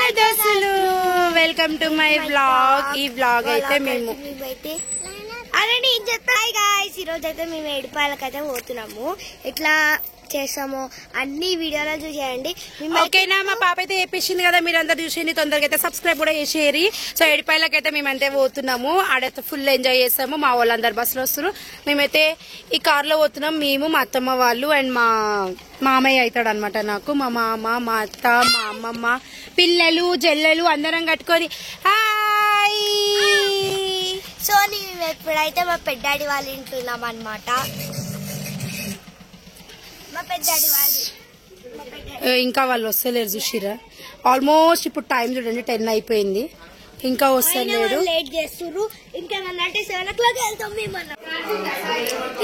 Hi దోస్తులు, welcome to my vlog. ఈ vlog అయితే మేము అలానే ఏం చెప్తాయి గాయ్స్, ఈ రోజు అయితే మేము ఏడుపాయలకైతే పోతున్నాము. ఎట్లా చేస్తాము అన్ని వీడియోలో చూసేయండి. ఓకేనా? మా పాప అయితే వేపించింది కదా, మీరు అందరు చూసేయండి. తొందరగా అయితే సబ్స్క్రైబ్ కూడా చేసేయండి. సో ఏడుపాయలకైతే మేమైతే పోతున్నాము. ఆడైతే ఫుల్ ఎంజాయ్ చేస్తాము. మా వాళ్ళందరు బస్సులో వస్తారు. మేమైతే ఈ కార్ లో పోతున్నాం. మేము, మా అత్తమ్మ వాళ్ళు అండ్ మా మామయ్య అవుతాడు అనమాట నాకు. మా మామ, మా అత్త, మా అమ్మమ్మ, పిల్లలు, జల్లెలు అందరం కట్టుకొని హాయ్. సో మేము ఎప్పుడైతే మా పెద్దాడి వాళ్ళ ఇంట్లో ఉన్నాం అనమాట. మా పెద్దాడి వాళ్ళు ఇంకా వాళ్ళు వస్తలేరు చూసిరా. ఆల్మోస్ట్ ఇప్పుడు టైం చూడండి 10 అయిపోయింది, ఇంకా వస్తలేరు. లేట్ చేస్తున్నారు. ఇంకా 7 o'clock వెళ్తాం మేము.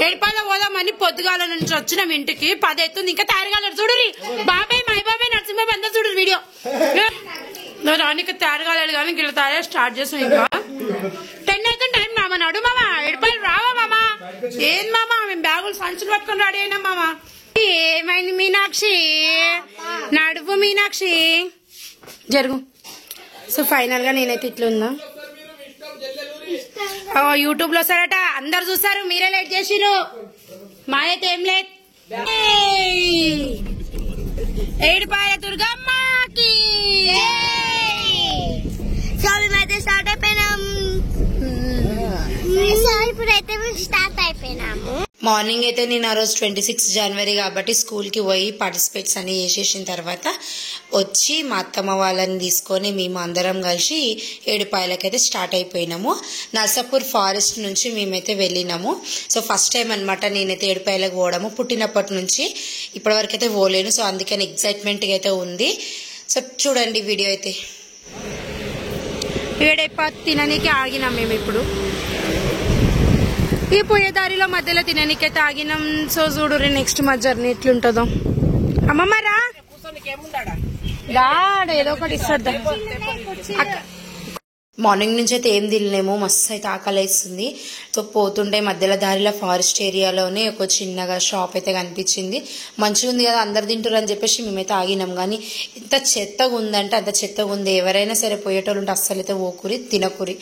ఏడుపాయల పోదామని పొద్దుగాల నుంచి వచ్చినాం. ఇంటికి 10 అవుతుంది, ఇంకా తయారుగాలేరు. చూడరి బాబాయ్, మై బాబాయ్, నరసింహబాబు అందరు చూడరు వీడియో. రానికి తయారుగాలేడు కానీ ఇలా తయారు స్టార్ట్ చేసాం. ఇంకా 10 అవుతుంది టైం. మామ నడు మామ, ఏడుపాయలు రావా మామ? ఏం మామ, మేము బ్యాగులు సంచులు పట్టుకొని రెడీ అయినాం మామ. ఏమైంది మీనాక్షి? నడువు మీనాక్షి, జరుగు. సో ఫైనల్ గా నేనైతే ఇట్లుందా, యూట్యూబ్ లో సరట అందరు చూస్తారు, మీరే లేట్ చేసిరు. మాదైతే ఏం లేదు. ఏడుపాయల దుర్గమ్మకి సో మేమైతే స్టార్ట్ అయిపోయినాం. ఇప్పుడైతే మేము స్టార్ట్ అయిపోయినాము. మార్నింగ్ అయితే నేను ఆ రోజు 26 జనవరి కాబట్టి స్కూల్ కి పోయి పార్టిసిపేట్స్ అన్ని చేసేసిన తర్వాత వచ్చి మా అత్తమ్మ వాళ్ళని తీసుకొని మేము అందరం కలిసి ఏడుపాయలకైతే స్టార్ట్ అయిపోయినాము. నర్సాపూర్ ఫారెస్ట్ నుంచి మేమైతే వెళ్ళినాము. సో ఫస్ట్ టైం అనమాట నేనైతే ఏడుపాయలకు పోవడము. పుట్టినప్పటి నుంచి ఇప్పటివరకు అయితే పోలేను. సో అందుకని ఎగ్జైట్మెంట్గా అయితే ఉంది. సో చూడండి వీడియో అయితే. ఏడైపా తిననీకి ఆగినాం మేము. ఇప్పుడు ఈ పోయే దారిలో మధ్యలో తిననీకైతే ఆగినాం. సో చూడు నెక్స్ట్ మా జర్నీ ఎట్లుంటుందో. అమ్మమ్మారా ఏదో ఒకటి ఇస్తాడు. మార్నింగ్ నుంచి అయితే ఏం తినలేము, మస్తు అయితే ఆకలి వేస్తుంది. సో పోతుంటే మధ్యలో దారిలో ఫారెస్ట్ ఏరియాలోనే ఒక చిన్నగా షాప్ అయితే కనిపించింది. మంచిగా ఉంది కదా, అందరు తింటారు అని చెప్పేసి మేమైతే ఆగినాం. కానీ ఇంత చెత్తగా ఉందంటే అంత చెత్తగా ఉంది. ఎవరైనా సరే పోయేటోళ్ళు ఉంటే అస్సలు అయితే ఓకూరి తినకూరి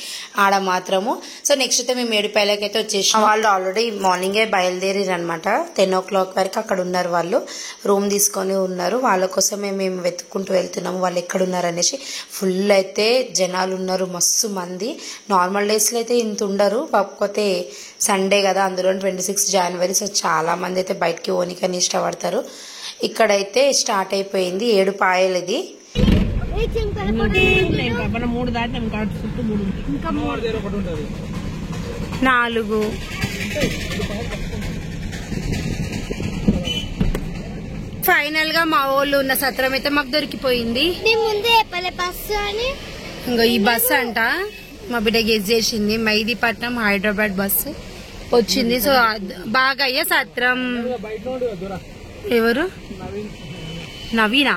ఆడ మాత్రము. సో నెక్స్ట్ అయితే మేము ఏడుపాయలకి అయితే వచ్చేసాం. వాళ్ళు ఆల్రెడీ మార్నింగే బయలుదేరారు అనమాట. 10 o'clock వరకు అక్కడ ఉన్నారు. వాళ్ళు రూమ్ తీసుకొని ఉన్నారు. వాళ్ళ కోసమే మేము వెతుక్కుంటూ వెళ్తున్నాము, వాళ్ళు ఎక్కడున్నారు అనేసి. ఫుల్ అయితే జనాలు ఉన్నారు, మస్తు మంది. నార్మల్ డేస్లో అయితే ఇంత ఉండరు, కాకపోతే సండే కదా, అందులో 26 జనవరి. సో చాలా మంది అయితే బయటకి ఓనికని ఇష్టపడతారు. ఇక్కడైతే స్టార్ట్ అయిపోయింది ఏడుపాయలు. ఇది 4 ఫైనల్ గా మా వాళ్ళు ఉన్న సత్రం అయితే మాకు దొరికిపోయింది. ముందే బస్సు అని ఇంకో ఈ బస్సు అంట మా బిడ్డ గెస్ చేసింది. మైదీపట్నం హైదరాబాద్ బస్సు వచ్చింది. సో బాగా అయ్యే సత్రం. ఎవరు? నవీనా?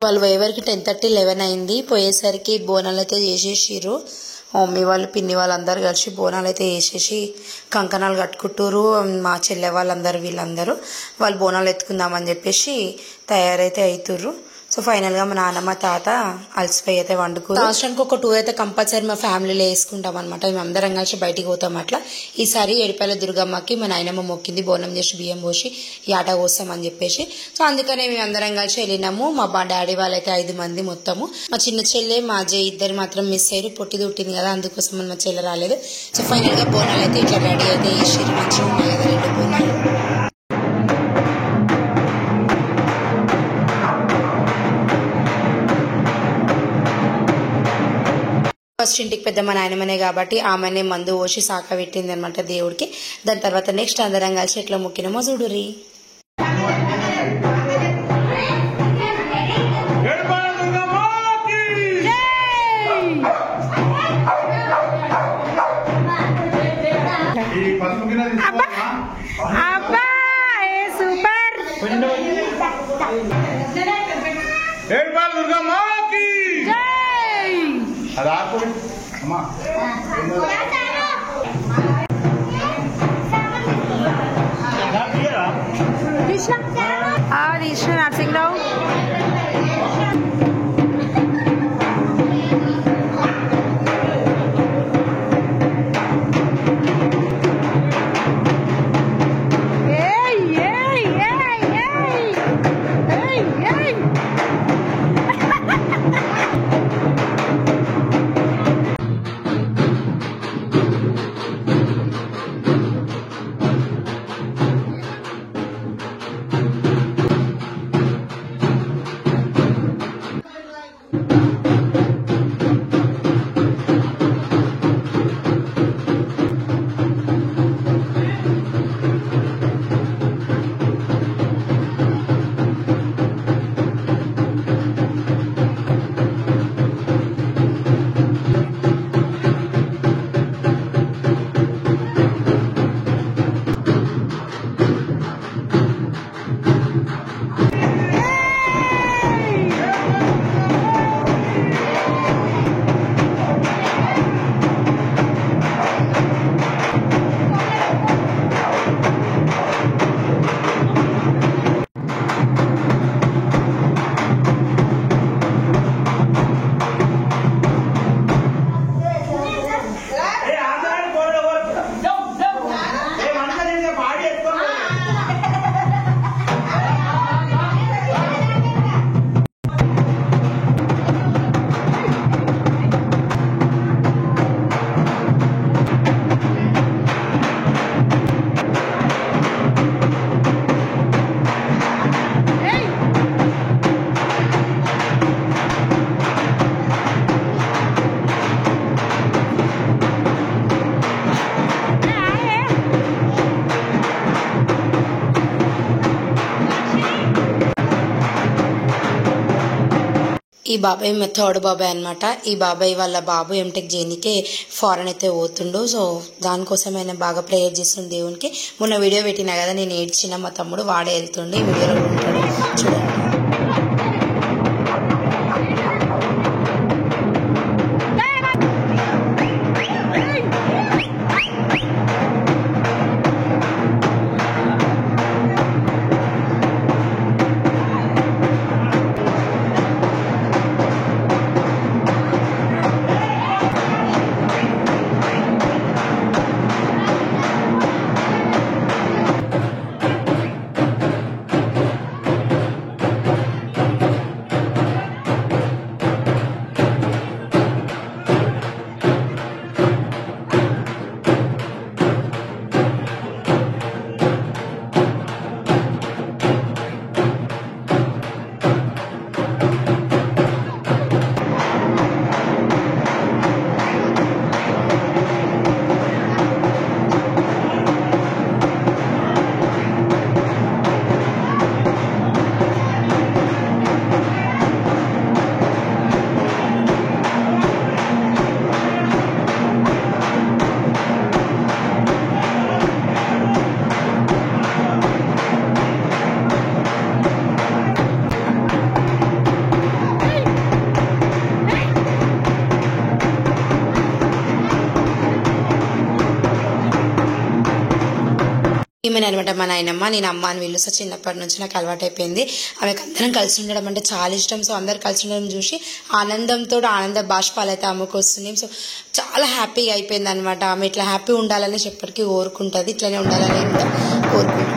వాళ్ళు పోయేవరకు 10:30, 11 అయింది. పోయేసరికి బోనాలు అయితే చేసేసిర్రు. మమ్మీ వాళ్ళు, పిన్ని వాళ్ళందరూ కలిసి బోనాలు అయితే వేసేసి కంకణాలు కట్టుకుంటారు. మా చెల్లె వాళ్ళందరూ వీళ్ళందరూ వాళ్ళు బోనాలు ఎత్తుకుందామని చెప్పేసి తయారైతే అవుతుర్రు. సో ఫైనల్ గా మా నాన్నమ్మ, తాత అలసిపోయి అయితే వండుకోరు. సంవత్సరానికి ఒక 2 అయితే కంపల్సరీ మా ఫ్యామిలీలో వేసుకుంటాం అనమాట. మేము అందరం కలిసి బయటికి పోతాం. అట్లా ఈసారి ఏడుపాయల దుర్గమ్మకి మా నాయనమ్మ మొక్కింది, బోనం చేసి బియ్యం పోసి యాట కోస్తామని చెప్పేసి. సో అందుకనే మేము అందరం కలిసి వెళ్ళినాము. మా డాడీ వాళ్ళైతే 5 మంది మొత్తము. మా చిన్న చెల్లె, మా అజయ్ ఇద్దరు మాత్రం మిస్ అయ్యారు. పొట్టిది పుట్టింది కదా, అందుకోసం మా చెల్లె రాలేదు. సో ఫైనల్ గా బోనాలు అయితే ఇట్లా రెడీ అయితే వేసి మంచిగా ఉన్నాయి కదా 2 బోనాలు. ఫస్ట్ ఇంటికి పెద్ద మా నాయనమ్మనే కాబట్టి ఆమెనే మందు పోసి శాఖ పెట్టింది అనమాట దేవుడికి. దాని తర్వాత నెక్స్ట్ అందరం కలిసి ఎట్లా మొక్కినామో చూడురి. తీసిన నర్సింగ్రావు ఈ బాబాయ్ థర్డ్ బాబాయ్ అనమాట. ఈ బాబాయ్ వాళ్ళ బాబు ఎంటెక్ చేయనికే ఫారెన్ అయితే పోతుండు. సో దానికోసం ఆయన బాగా ప్రేయర్ చేస్తుండే దేవునికి. మొన్న వీడియో పెట్టినా కదా, నేను ఏడ్చిన, మా తమ్ముడు వాడే వెళ్తుండే. ఈ వీడియోలో ఉంటాడు చూడండి. ఈమె అనమాట మా నాయనమ్మ. నేను అమ్మ అని వీళ్ళు చిన్నప్పటి నుంచి నాకు అలవాటు అయిపోయింది. ఆమెకు అందరం కలిసి ఉండడం అంటే చాలా ఇష్టం. సో అందరు కలిసి ఉండడం చూసి ఆనందంతో ఆనంద బాష్పాలు అయితే ఆమెకు వస్తున్నాయి. సో చాలా హ్యాపీగా అయిపోయింది అనమాట. ఆమె ఇట్లా హ్యాపీ ఉండాలని ఎప్పటికీ కోరుకుంటుంది, ఇట్లనే ఉండాలని కోరుకుంటుంది.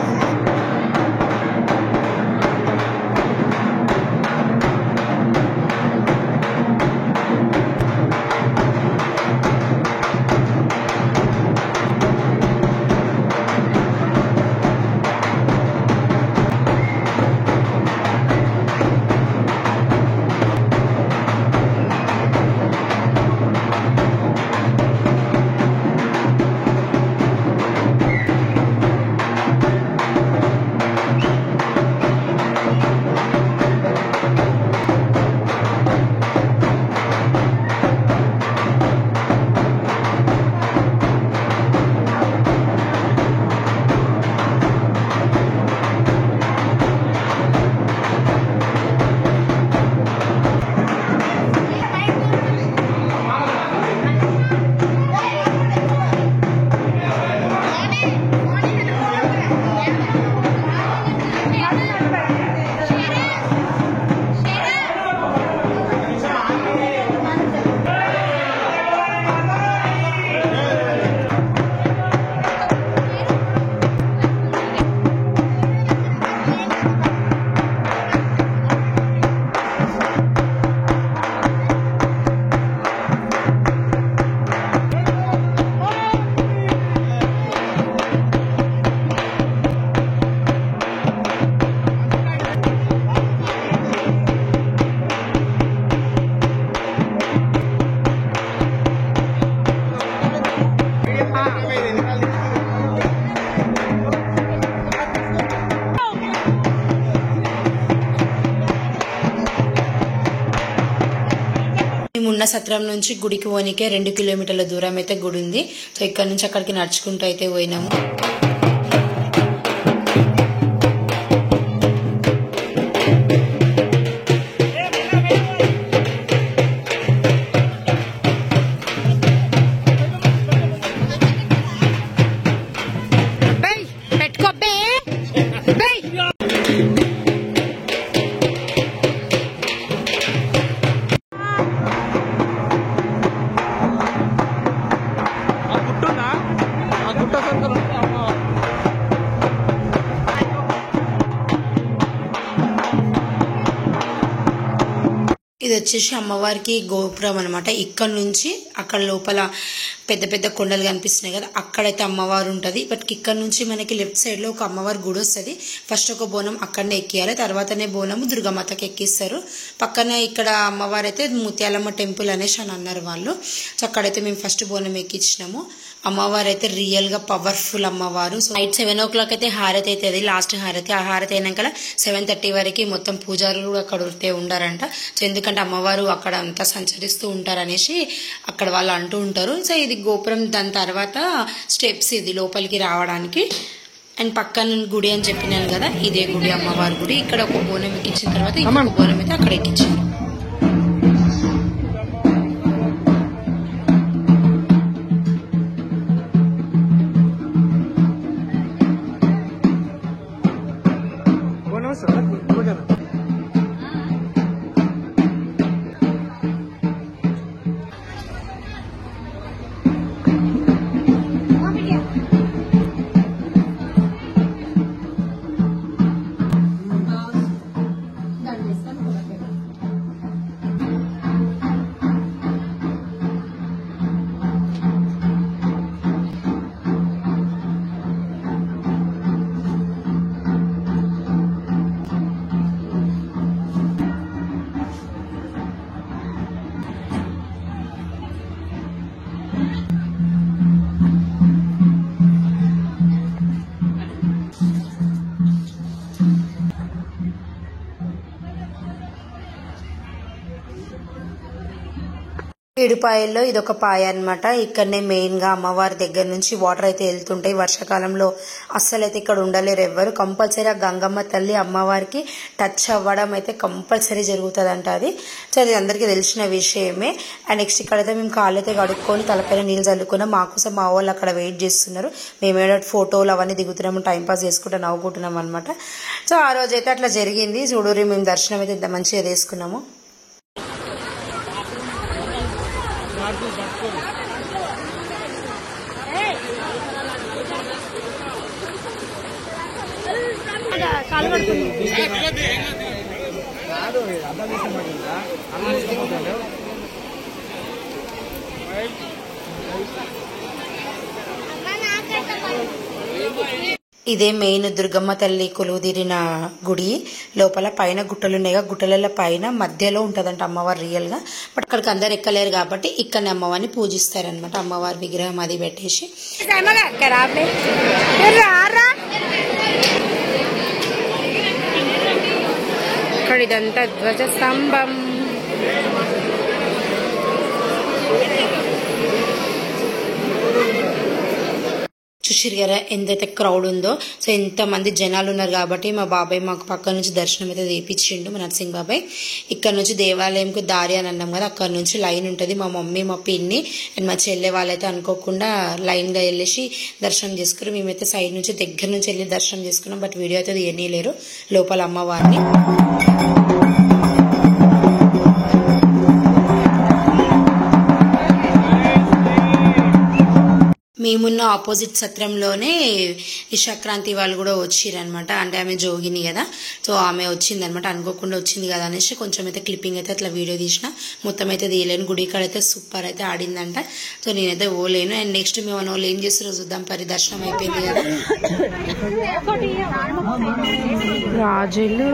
సత్రం నుంచి గుడికి పోనీకే 2 కిలోమీటర్ల దూరం అయితే గుడి ఉంది. సో ఇక్కడ నుంచి అక్కడికి నడుచుకుంటూ అయితే పోయినాము. ఇది వచ్చేసి అమ్మవారికి గోపురం అనమాట. ఇక్కడ నుంచి అక్కడ లోపల పెద్ద పెద్ద కొండలు కనిపిస్తున్నాయి కదా, అక్కడైతే అమ్మవారు ఉంటుంది. బట్ ఇక్కడ నుంచి మనకి లెఫ్ట్ సైడ్ లో ఒక అమ్మవారి గుడి వస్తుంది. ఫస్ట్ ఒక బోనం అక్కడనే ఎక్కియాలి, తర్వాతనే బోనము దుర్గమాతకి ఎక్కిస్తారు. పక్కనే ఇక్కడ అమ్మవారు అయితే ముత్యాలమ్మ టెంపుల్ అనేసి అని అన్నారు వాళ్ళు. సో అక్కడైతే మేము ఫస్ట్ బోనం ఎక్కించినాము. అమ్మవారు అయితే రియల్ గా పవర్ఫుల్ అమ్మవారు. సో నైట్ 7 o'clock అయితే హారతి అవుతుంది, లాస్ట్ హారతి. ఆ హారతి అయినాక 7:30 వరకు మొత్తం పూజారులు కూడా అక్కడ ఉంటే ఉండారంట. సో ఎందుకంటే అమ్మవారు అక్కడ అంతా సంచరిస్తూ ఉంటారు అనేసి అక్కడ వాళ్ళు అంటూ ఉంటారు. సో ఇది గోపురం, దాని తర్వాత స్టెప్స్ ఇది లోపలికి రావడానికి. అండ్ పక్కన గుడి అని చెప్పినాను కదా, ఇదే గుడి అమ్మవారి గుడి. ఇక్కడ ఒక బోనం ఎక్కించిన తర్వాత ఇంకొక బోనం అయితే అక్కడ ఎక్కించారు. ఏడుపాయల్లో ఇదొక పాయ అన్నమాట. ఇక్కడనే మెయిన్ గా అమ్మవారి దగ్గర నుంచి వాటర్ అయితే వెళ్తుంటాయి. వర్షాకాలంలో అస్సలు అయితే ఇక్కడ ఉండలేరు ఎవ్వరు. కంపల్సరీ గంగమ్మ తల్లి అమ్మవారికి టచ్ అవ్వడం అయితే కంపల్సరీ జరుగుతుంది అంట అది. సో అది అందరికీ తెలిసిన విషయమే. అండ్ నెక్స్ట్ ఇక్కడైతే మేము కాళ్ళు అయితే కడుక్కొని తలపైన నీళ్ళు చల్లుకున్నాం. మా కోసం మా వాళ్ళు అక్కడ వెయిట్ చేస్తున్నారు. మేమేదో ఫోటోలు అవన్నీ దిగుతున్నాము, టైంపాస్ చేసుకుంటూ నవ్వుకుంటున్నాం అనమాట. సో ఆ రోజు అయితే అట్లా జరిగింది. చూడూరి మేము దర్శనం అయితే ఇంత మంచిగా చేసుకున్నాము. ఇదే మెయిన్ దుర్గమ్మ తల్లి కొలువుదీరిన గుడి. లోపల పైన గుట్టలు ఉన్నాయి, గుట్టల పైన మధ్యలో ఉంటదంట అమ్మవారు రియల్ గా. బట్ అక్కడికి అందరు ఎక్కలేరు కాబట్టి ఇక్కడ అమ్మవారిని పూజిస్తారనమాట. అమ్మవారి విగ్రహం అది పెట్టేసి ఇక్కడ ఇదంతా ధ్వజ స్తంభం. చూసిరు కదా ఎంతైతే క్రౌడ్ ఉందో. సో ఎంతమంది జనాలు ఉన్నారు కాబట్టి మా బాబాయ్ మాకు పక్క నుంచి దర్శనం అయితే చేయించిండు, మా నర్సింగ్ బాబాయ్. ఇక్కడ నుంచి దేవాలయంకు దారి అని అన్నాం కదా, అక్కడ నుంచి లైన్ ఉంటుంది. మా మమ్మీ, మా పిన్ని అండ్ మా చెల్లె వాళ్ళైతే అనుకోకుండా లైన్ గా వెళ్ళేసి దర్శనం చేసుకున్నారు. మేమైతే సైడ్ నుంచి దగ్గర నుంచి వెళ్ళి దర్శనం చేసుకున్నాం. బట్ వీడియో అయితే తీయలేరు లోపల అమ్మవారిని. మేమున్న ఆపోజిట్ సత్రంలోనే నిశాక్రాంతి వాళ్ళు కూడా వచ్చిరనమాట. అంటే ఆమె జోగిని కదా, సో ఆమె వచ్చిందనమాట. అనుకోకుండా వచ్చింది కదా అనేసి కొంచెం అయితే క్లిప్పింగ్ అయితే అట్లా వీడియో తీసిన. మొత్తం అయితే తీయలేను. గుడి కాడ అయితే సూపర్ అయితే ఆడిందంట. సో నేనైతే ఓలేను. అండ్ నెక్స్ట్ మేము వాళ్ళు ఏం చేస్తారో చూద్దాం. దర్శనం అయిపోయింది కదా. రాజులు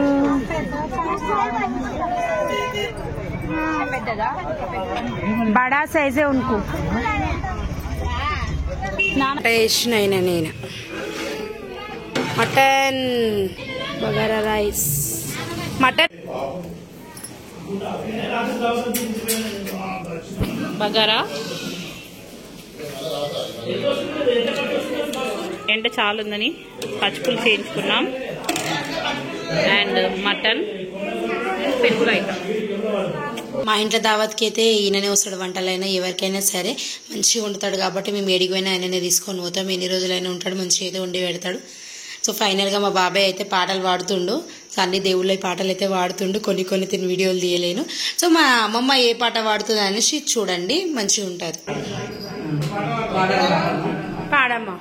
బడా సైజే ఉనుకో వేసినైనా నేను mutton bagara rice, mutton bagara ఎండ చాలా ఉందని పచ్చిపులు చేయించుకున్నాం అండ్ మటన్ పెరుగు రైతా. మా ఇంట్లో దావత్కి అయితే ఈయననే వస్తాడు, వంటలైనా ఎవరికైనా సరే మంచిగా వండుతాడు కాబట్టి మేము ఏడికి పోయినా ఆయననే తీసుకొని పోతాం. ఎన్ని రోజులైనా ఉంటాడు, మంచిగా అయితే వండి పెడతాడు. సో ఫైనల్గా మా బాబాయ్ అయితే పాటలు పాడుతుండు. సో అన్ని దేవుళ్ళ పాటలు అయితే పాడుతుండు, కొన్ని తిని వీడియోలు తీయలేను. సో మా అమ్మమ్మ ఏ పాట పాడుతుంది అనేసి చూడండి, మంచిగా ఉంటుంది. పాడమ్మా.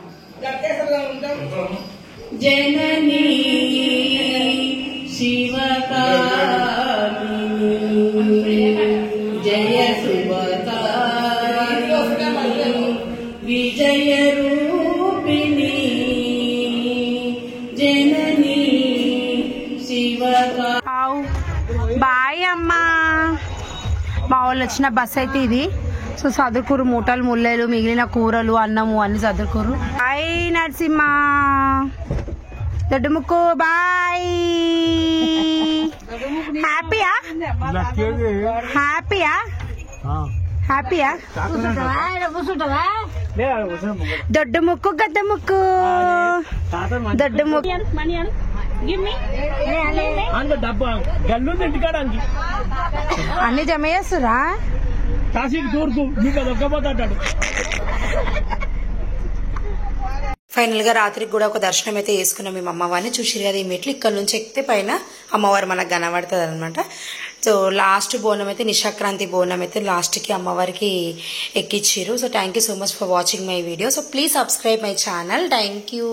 జననీ శివకామిని జయ శుభకారిణి విజయ రూపిణి జననీ శివకా. బాయ్ అమ్మా. మా వాళ్ళు వచ్చిన బస్ అయితే ఇది. సో చదువుకూరు మూటలు ముల్లెలు మిగిలిన కూరలు అన్నము అన్ని చదువుకూరు. బాయ్ నరసింహ, దొడ్డు ముక్కు బాయ్. హ్యాపీయా హ్యాపీయా హ్యాపీయా? దొడ్డు ముక్కు గద్ద ముక్కు దొడ్డు ముక్కు. అన్ని జమ చేస్తురా? ఫైనల్ గా రాత్రికి కూడా ఒక దర్శనం అయితే చేసుకున్నాం మేము అమ్మవారిని. చూసిరు కదా ఈ మెట్లు, ఇక్కడ నుంచి ఎక్కితే పైన అమ్మవారు మనకు కనబడుతుంది అనమాట. సో లాస్ట్ బోనం అయితే నిశాక్రాంతి బోనం అయితే లాస్ట్ కి అమ్మవారికి ఎక్కిచ్చిరు. So thank you so much for watching my video. So please subscribe my channel. Thank you.